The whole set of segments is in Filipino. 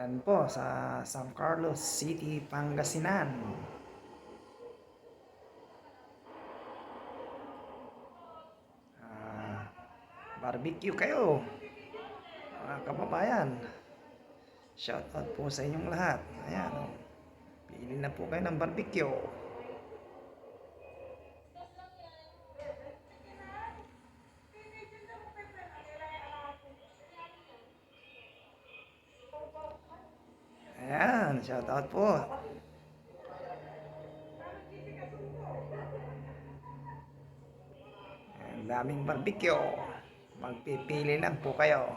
Yan po sa San Carlos City, Pangasinan. Ah, Barbecue kayo, mga kababayan. Shout out po sa inyong lahat. Ayan, oh. Pili na po kayo ng barbecue. Ayan, shout out po. Ang daming barbecue. Magpipili lang po kayo.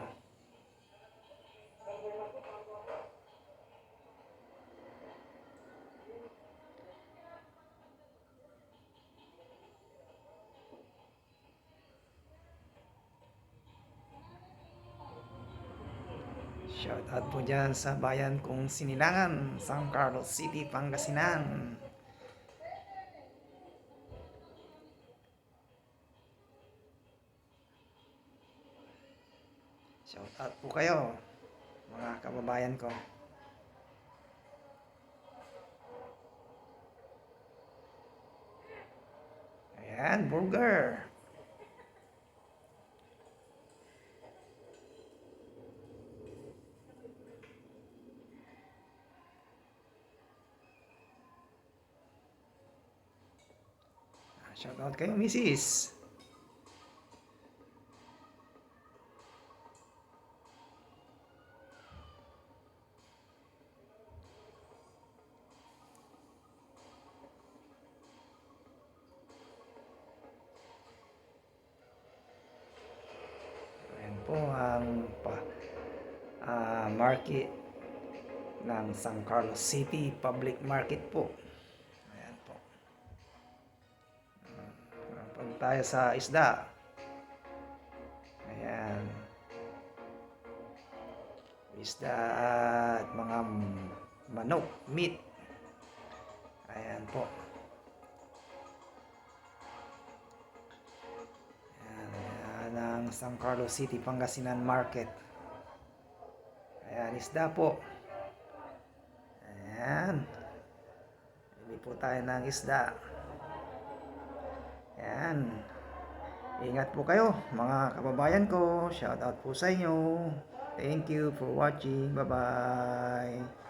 Shout out po dyan sa bayan kong Sinilangan, San Carlos City, Pangasinan. Shout out po kayo, mga kababayan ko. Ayan, burger. Shout out kayo, Mrs. Ayan po ang market ng San Carlos City Public Market po. Ayan po. Pag tayo sa isda. Ayan. Isda at mga manok, meat. Ayan po. Ayan ang San Carlos City, Pangasinan Market. Ayan, isda po. Ayan. Bili po tayo ng isda. Ayan. Ingat po kayo, mga kababayan ko. Shout out po sa inyo. Thank you for watching. Bye-bye.